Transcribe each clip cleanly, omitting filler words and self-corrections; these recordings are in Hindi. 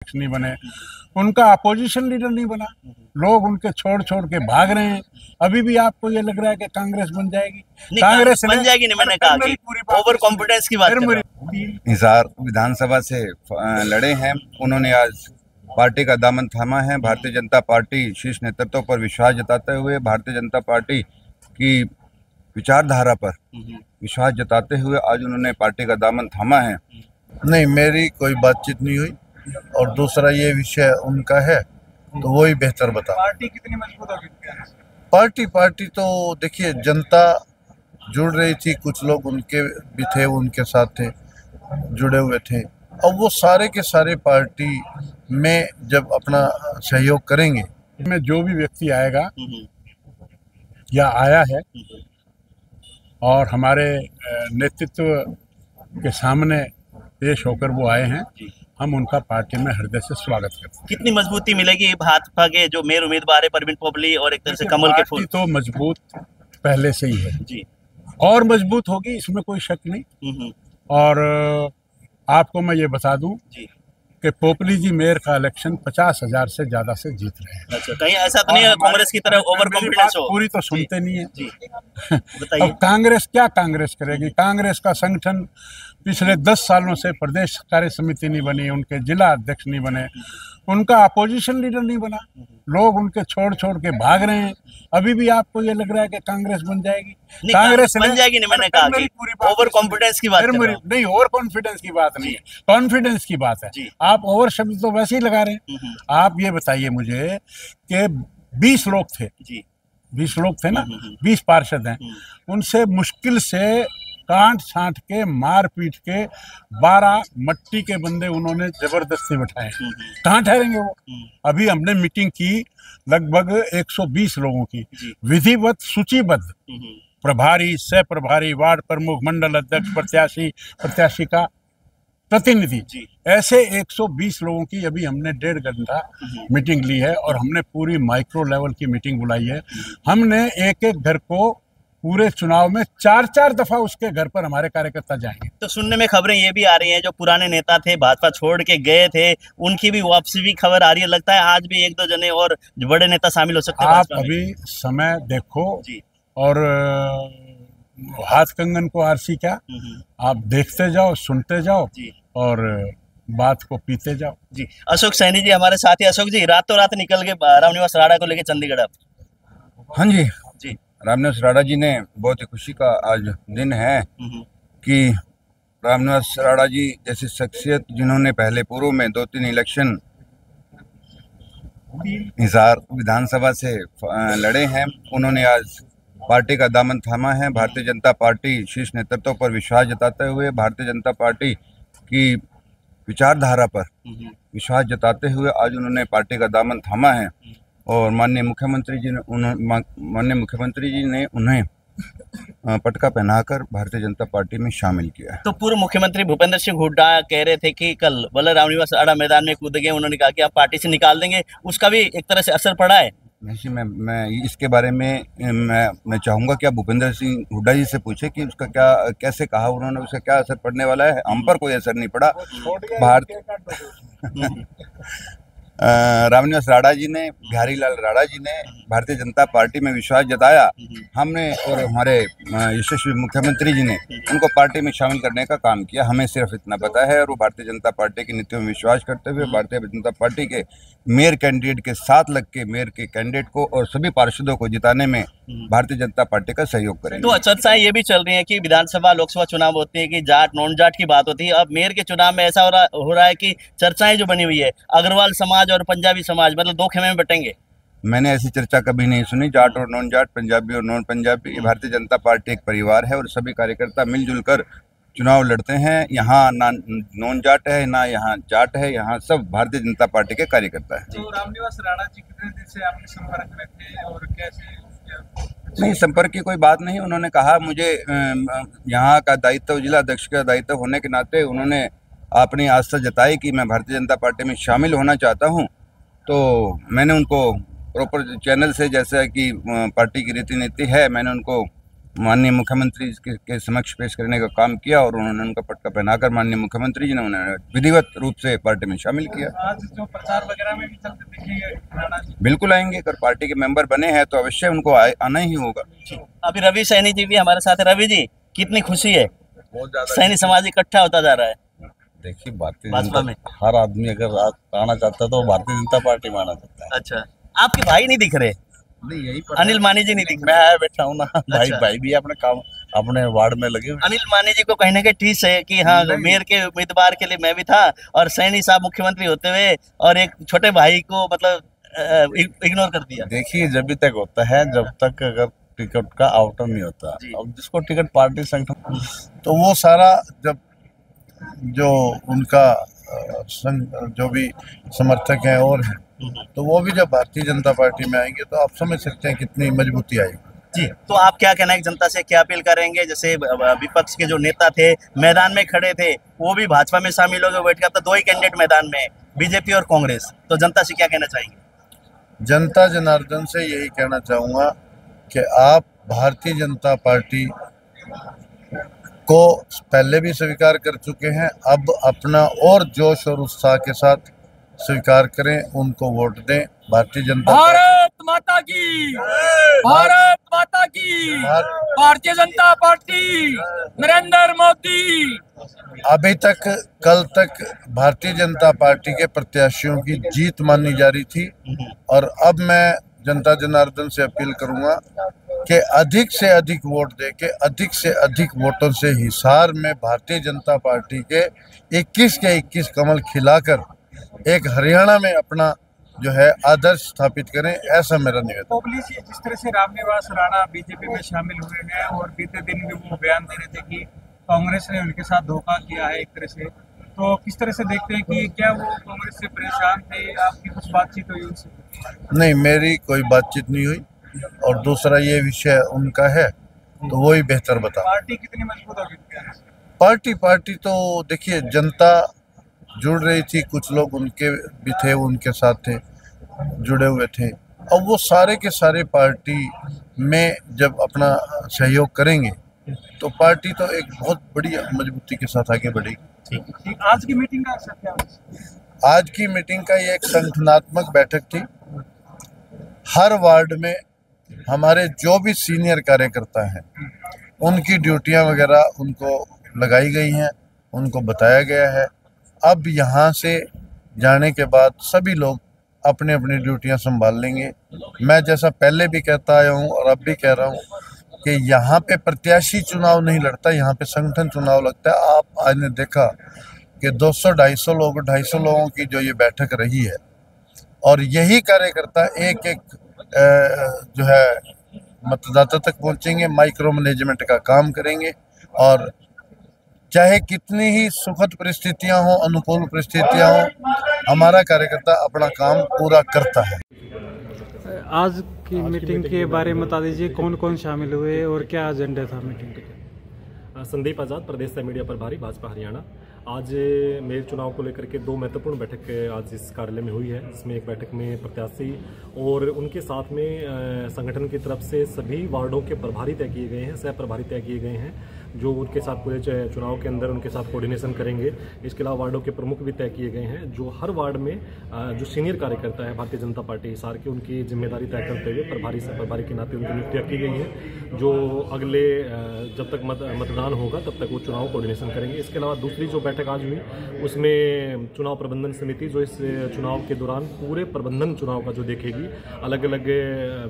नहीं बने, उनका अपोजिशन लीडर नहीं बना, लोग उनके छोड़ छोड़ के भाग रहे हैं। अभी भी आपको ये लग रहा है कि कांग्रेस बन जाएगी? कांग्रेस बन जाएगी नहीं, मैंने कहा कि ओवर कॉन्फिडेंस की बात कर रहा हूं। हिसार विधानसभा से लड़े हैं। उन्होंने आज पार्टी का दामन थामा है। भारतीय जनता पार्टी शीर्ष नेतृत्व पर विश्वास जताते हुए, भारतीय जनता पार्टी की विचारधारा पर विश्वास जताते हुए आज उन्होंने पार्टी का दामन थामा है। नहीं, मेरी कोई बातचीत नहीं हुई, और दूसरा ये विषय उनका है तो वही बेहतर बता। पार्टी कितनी मजबूत होगी? पार्टी तो देखिए, जनता जुड़ रही थी, कुछ लोग उनके भी थे, उनके साथ थे, जुड़े हुए थे। अब वो सारे के सारे पार्टी में जब अपना सहयोग करेंगे, में जो भी व्यक्ति आएगा या आया है और हमारे नेतृत्व के सामने पेश होकर वो आए हैं, हम उनका पार्टी में हृदय से स्वागत करते हैं। कितनी मजबूती मिलेगी भाजपा के जो मेयर उम्मीदवार है परवीन पोपली और एक तरह से कमल के फूल? तो मजबूत पहले से ही है जी, और मजबूत होगी, इसमें कोई शक नहीं। और आपको मैं ये बता दूं जी कि पोपली जी मेयर का इलेक्शन 50,000 से ज्यादा से जीत रहे हैं। अच्छा, कहीं ऐसा तो नहीं है कांग्रेस की तरह ओवर कॉन्फिडेंस हो? पूरी तो सुनते नहीं है जी, बताइए। अब कांग्रेस क्या कांग्रेस करेगी? कांग्रेस का संगठन पिछले 10 सालों से प्रदेश कार्य समिति नहीं बनी, उनके जिला अध्यक्ष नहीं बने, उनका अपोजिशन लीडर नहीं बना, लोग उनके छोड़ छोड़ के भाग रहे हैं। अभी भी आपको ये लग रहा है कि कांग्रेस बन जाएगी? कांग्रेस बन जाएगी नहीं, मैंने कहा कि ओवर कॉन्फिडेंस की बात कर रहा हूं। नहीं, ओवर कॉन्फिडेंस की बात नहीं है, कॉन्फिडेंस की बात है। आप ओवर शब्द तो वैसे ही लगा रहे हैं। आप ये बताइए मुझे कि 20 लोग थे जी, 20 लोग थे ना, 20 पार्षद हैं, उनसे मुश्किल से कांट छांट के मार पीट के 12 मट्टी के बंदे उन्होंने जबरदस्ती बैठाए। कहाँ ठहरेंगे वो? अभी हमने मीटिंग की लगभग 120 लोगों की, विधिवत सूचीबद्ध, प्रभारी, सह प्रभारी, वार्ड प्रमुख, मंडल अध्यक्ष, प्रत्याशी का प्रतिनिधि, ऐसे 120 लोगों की अभी हमने 1.5 घंटा मीटिंग ली है और हमने पूरी माइक्रो लेवल की मीटिंग बुलाई है। हमने एक एक घर को पूरे चुनाव में 4-4 दफा उसके घर पर हमारे कार्यकर्ता जाएंगे। तो सुनने में खबरें ये भी आ रही हैं जो पुराने नेता थे, भाजपा छोड़ के गए थे, उनकी भी वापसी भी खबर आ रही है। लगता है आज भी 1-2 जने और बड़े नेता शामिल हो सकते हैं। आप अभी समय देखो जी, और हाथ कंगन को आरसी क्या, आप देखते जाओ, सुनते जाओ जी, और बात को पीते जाओ। जी। अशोक सैनी जी हमारे साथी। अशोक जी, रातों रात निकल गए रामनिवास राणा को लेकर चंडीगढ़ आप? हाँ जी, जी, रामनिवास राणा जी ने बहुत ही खुशी का आज दिन है कि रामनिवास राणा जी जैसी शख्सियत जिन्होंने पहले पूर्व में 2-3 इलेक्शन हिसार विधानसभा से लड़े हैं, उन्होंने आज पार्टी का दामन थामा है। भारतीय जनता पार्टी शीर्ष नेतृत्व पर विश्वास जताते हुए, भारतीय जनता पार्टी की विचारधारा पर विश्वास जताते हुए आज उन्होंने पार्टी का दामन थामा है। और माननीय मुख्यमंत्री जी ने उन्हें पटका पहनाकर भारतीय जनता पार्टी में शामिल किया है। तो पूर्व मुख्यमंत्री भूपेंद्र सिंह हुड्डा कह रहे थे कि कल बोले रामनिवास राणा मैदान में कूद गए, उन्होंने कहा कि आप पार्टी से निकाल देंगे, उसका भी एक तरह से असर पड़ा है? मैं इसके बारे में मैं चाहूँगा कि आप भूपेंद्र सिंह हुड्डा जी से पूछे कि उसका क्या कैसे कहा उन्होंने, उसका क्या असर पड़ने वाला है। हम पर कोई असर नहीं पड़ा। रामनिवास राणा जी ने, बिहारी लाल राणा जी ने भारतीय जनता पार्टी में विश्वास जताया, हमने और हमारे यशस्वी मुख्यमंत्री जी ने उनको पार्टी में शामिल करने का काम किया। हमें सिर्फ इतना पता है और वो भारतीय जनता पार्टी की नीतियों में विश्वास करते हुए भारतीय जनता पार्टी के मेयर कैंडिडेट के साथ लग के मेयर के कैंडिडेट को और सभी पार्षदों को जिताने में भारतीय जनता पार्टी का सहयोग करेंगे। तो चर्चाएं ये भी चल रही है कि विधानसभा लोकसभा चुनाव होती है कि जाट नॉन जाट की बात होती है, अब मेयर के चुनाव में ऐसा हो रहा है कि चर्चाएं जो बनी हुई है अग्रवाल समाज और पंजाबी समाज, मतलब 2 खेमे में बटेंगे। मैंने ऐसी चर्चा कभी नहीं सुनी। जाट और नॉन जाट, पंजाबी और नॉन पंजाबी, भारतीय जनता पार्टी एक परिवार है और सभी कार्यकर्ता मिलजुल कर चुनाव लड़ते हैं। यहाँ ना नॉन जाट है ना यहाँ जाट है, यहाँ सब भारतीय जनता पार्टी के कार्यकर्ता है। तो रामनिवास राणा जी कितने दिन से आपके संपर्क में थे और कैसे? नहीं, संपर्क की कोई बात नहीं। उन्होंने कहा मुझे यहाँ का दायित्व, जिला अध्यक्ष का दायित्व होने के नाते उन्होंने अपनी आस्था जताई कि मैं भारतीय जनता पार्टी में शामिल होना चाहता हूँ। तो मैंने उनको प्रॉपर चैनल से, जैसा कि पार्टी की रीति नीति है, मैंने उनको माननीय मुख्यमंत्री के समक्ष पेश करने का काम किया और उन्होंने उनका पटका पहनाकर माननीय मुख्यमंत्री जी ने उन्हें विधिवत रूप से पार्टी में शामिल किया। आज जो प्रचार वगैरह में भी चलते दिखेंगे राणा जी? बिल्कुल आएंगे, अगर पार्टी के मेंबर बने हैं तो अवश्य उनको आना ही होगा। अभी रवि सैनी जी भी हमारे साथ है। रवि जी, कितनी खुशी है, सैनी समाज इकट्ठा होता जा रहा है? देखिए, भारतीय भाजपा में हर आदमी अगर आना चाहता है तो भारतीय जनता पार्टी में आना चाहता है। अच्छा, आपके भाई नहीं दिख रहे? नहीं, यही अनिल मानी जी नहीं दिख मैं रहे? आया बैठा हूँ ना। भाई अच्छा। भाई भी अपने काम अपने वार्ड में लगे हुए। अनिल मानी जी को कहीं ना कहीं ठीक है कि हाँ, मेयर के उम्मीदवार के लिए मैं भी था और सैनी साहब मुख्यमंत्री होते हुए और एक छोटे भाई को मतलब इग्नोर कर दिया। देखिए, जब तक होता है, जब तक अगर टिकट का आउटर नहीं होता, अब जिसको टिकट पार्टी संगठन, तो वो सारा जब जो उनका जो भी समर्थक हैं और हैं, तो वो भी जब भारतीय जनता पार्टी में आएंगे तो आप समझ सकते हैं कितनी मजबूती आएगी। जी, तो आप क्या कहना है, जनता से क्या अपील करेंगे? जैसे विपक्ष के जो नेता थे, मैदान में खड़े थे, वो भी भाजपा में शामिल हो गए, वेट करता, दो ही कैंडिडेट मैदान में, बीजेपी और कांग्रेस, तो जनता से क्या कहना चाहेंगे? जनता जनार्दन से यही कहना चाहूँगा कि आप भारतीय जनता पार्टी को पहले भी स्वीकार कर चुके हैं, अब अपना और जोश और उत्साह के साथ स्वीकार करें, उनको वोट दें। भारतीय जनता भारत माता की, भारत माता की, भारतीय जनता पार्टी, नरेंद्र मोदी। अभी तक कल तक भारतीय जनता पार्टी के प्रत्याशियों की जीत मानी जा रही थी और अब मैं जनता जनार्दन से अपील करूंगा कि अधिक से अधिक वोट देके अधिक से अधिक वोटों से हिसार में भारतीय जनता पार्टी के 21 के 21 कमल खिलाकर एक हरियाणा में अपना जो है आदर्श स्थापित करें, ऐसा मेरा निवेदन। ओबली जी, जिस तरह से रामनिवास राणा बीजेपी में शामिल हुए हैं और बीते दिन भी वो बयान दे रहे थे कि कांग्रेस ने उनके साथ धोखा किया है एक तरह से, तो किस तरह से देखते हैं कि क्या वो कांग्रेस से परेशान थे? आपकी कुछ बातचीत हुई उनसे? नहीं, मेरी कोई बातचीत नहीं हुई और दूसरा ये विषय उनका है तो वही बेहतर बता। पार्टी कितनी मजबूत होगी? पार्टी तो देखिए, जनता जुड़ रही थी, कुछ लोग उनके भी थे, उनके साथ थे, जुड़े हुए थे। अब वो सारे के सारे पार्टी में जब अपना सहयोग करेंगे तो पार्टी तो एक बहुत बड़ी मजबूती के साथ आगे बढ़ेगी। ठीक, आज की मीटिंग का असर क्या होगा? आज की मीटिंग का ये एक संगठनात्मक बैठक थी। हर वार्ड में हमारे जो भी सीनियर कार्यकर्ता हैं उनकी ड्यूटियां वगैरह उनको लगाई गई हैं, उनको बताया गया है। अब यहाँ से जाने के बाद सभी लोग अपने अपनी ड्यूटियां संभाल लेंगे। मैं जैसा पहले भी कहता आया हूँ और अब भी कह रहा हूँ कि यहाँ पे प्रत्याशी चुनाव नहीं लड़ता, यहाँ पे संगठन चुनाव लगता है। आप आज ने देखा कि 200-250 लोग 250 लोगों की जो ये बैठक रही है और यही कार्यकर्ता एक एक जो है मतदाता तक पहुँचेंगे, माइक्रो मैनेजमेंट का काम करेंगे और चाहे कितनी ही सुखद परिस्थितियां हो, अनुकूल परिस्थितियां हो, हमारा कार्यकर्ता अपना काम पूरा करता है। आज की मीटिंग के बारे में बता दीजिए, कौन कौन शामिल हुए और क्या एजेंडा था मीटिंग का? संदीप आज़ाद, प्रदेश से मीडिया प्रभारी, भाजपा हरियाणा। आज मेयर चुनाव को लेकर के दो महत्वपूर्ण बैठक आज इस कार्यालय में हुई है, जिसमें एक बैठक में प्रत्याशी और उनके साथ में संगठन की तरफ से सभी वार्डों के प्रभारी तय किए गए हैं, सह प्रभारी तय किए गए हैं, जो उनके साथ पूरे चुनाव के अंदर उनके साथ कोऑर्डिनेशन करेंगे। इसके अलावा वार्डों के प्रमुख भी तय किए गए हैं, जो हर वार्ड में जो सीनियर कार्यकर्ता है भारतीय जनता पार्टी हिसार के, उनकी जिम्मेदारी तय करते हुए प्रभारी से प्रभारी के नाते उनकी नियुक्तियाँ की गई हैं, जो अगले जब तक मतदान होगा तब तक वो चुनाव कोऑर्डिनेशन करेंगे। इसके अलावा दूसरी जो बैठक आज हुई उसमें चुनाव प्रबंधन समिति, जो इस चुनाव के दौरान पूरे प्रबंधन चुनाव का जो देखेगी, अलग अलग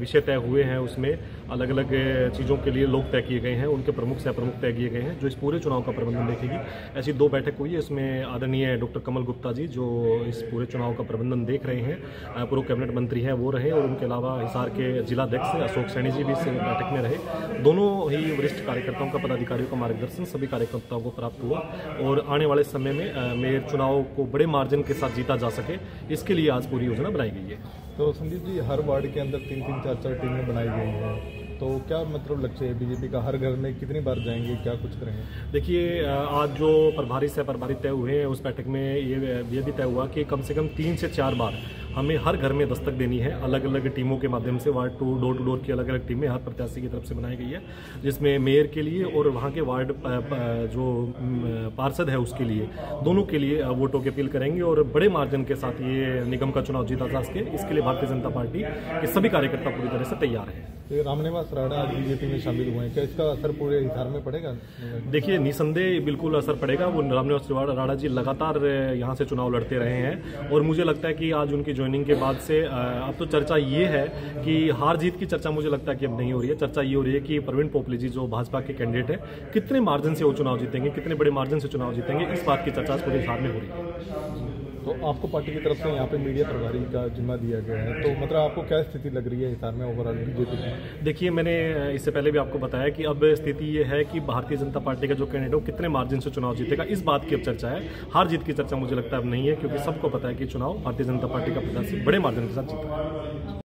विषय तय हुए हैं, उसमें अलग अलग चीज़ों के लिए लोग तय किए गए हैं, उनके प्रमुख सह प्रमुख तय किए गए हैं, जो इस पूरे चुनाव का प्रबंधन देखेगी। ऐसी दो बैठक हुई है। इसमें आदरणीय डॉक्टर कमल गुप्ता जी, जो इस पूरे चुनाव का प्रबंधन देख रहे हैं, पूर्व कैबिनेट मंत्री हैं, वो रहे, और उनके अलावा हिसार के जिलाध्यक्ष अशोक सैनी जी भी इस बैठक में रहे। दोनों ही वरिष्ठ कार्यकर्ताओं का, पदाधिकारियों का मार्गदर्शन सभी कार्यकर्ताओं को प्राप्त हुआ और आने वाले समय में मेयर चुनाव को बड़े मार्जिन के साथ जीता जा सके, इसके लिए आज पूरी योजना बनाई गई है। तो संदीप जी, हर वार्ड के अंदर 3-3, 4-4 टीमें बनाई गई हैं, तो क्या मतलब लक्ष्य है बीजेपी का? हर घर में कितनी बार जाएंगे, क्या कुछ करेंगे? देखिए, आज जो प्रभारी सह प्रभारी तय हुए हैं उस बैठक में ये भी तय हुआ कि कम से कम 3 से 4 बार हमें हर घर में दस्तक देनी है। अलग अलग टीमों के माध्यम से वार्ड टू डोर की अलग अलग टीमें हर प्रत्याशी की तरफ से बनाई गई है, जिसमें मेयर के लिए और वहाँ के वार्ड जो पार्षद है उसके लिए, दोनों के लिए वोटों की अपील करेंगे और बड़े मार्जिन के साथ ये निगम का चुनाव जीता जा सके, इसके लिए भारतीय जनता पार्टी के सभी कार्यकर्ता पूरी तरह से तैयार हैं। ये रामनिवास राणा आज बीजेपी में शामिल हुए हैं, क्या इसका असर पूरे हिसार में पड़ेगा? देखिए, निसंदेह बिल्कुल असर पड़ेगा। वो रामनिवास राणा जी लगातार यहाँ से चुनाव लड़ते रहे हैं और मुझे लगता है कि आज उनकी ज्वाइनिंग के बाद से अब तो चर्चा ये है कि हार जीत की चर्चा मुझे लगता है कि अब नहीं हो रही है। चर्चा ये हो रही है कि प्रवीण पोपले जी जो भाजपा के कैंडिडेट है, कितने मार्जिन से वो चुनाव जीतेंगे, कितने बड़े मार्जिन से चुनाव जीतेंगे, इस बात की चर्चा पूरे हिसार में हो रही है। तो आपको पार्टी की तरफ से यहाँ पे मीडिया प्रभारी का जिम्मा दिया गया है, तो मतलब आपको क्या स्थिति लग रही है हिसार में ओवरऑल बीजेपी की? देखिए, मैंने इससे पहले भी आपको बताया कि अब स्थिति ये है कि भारतीय जनता पार्टी का जो कैंडिडेट है वो कितने मार्जिन से चुनाव जीतेगा, इस बात की अब चर्चा है। हार जीत की चर्चा मुझे लगता है अब नहीं है, क्योंकि सबको पता है कि चुनाव भारतीय जनता पार्टी का प्रत्याशी बड़े मार्जिन के साथ जीता है।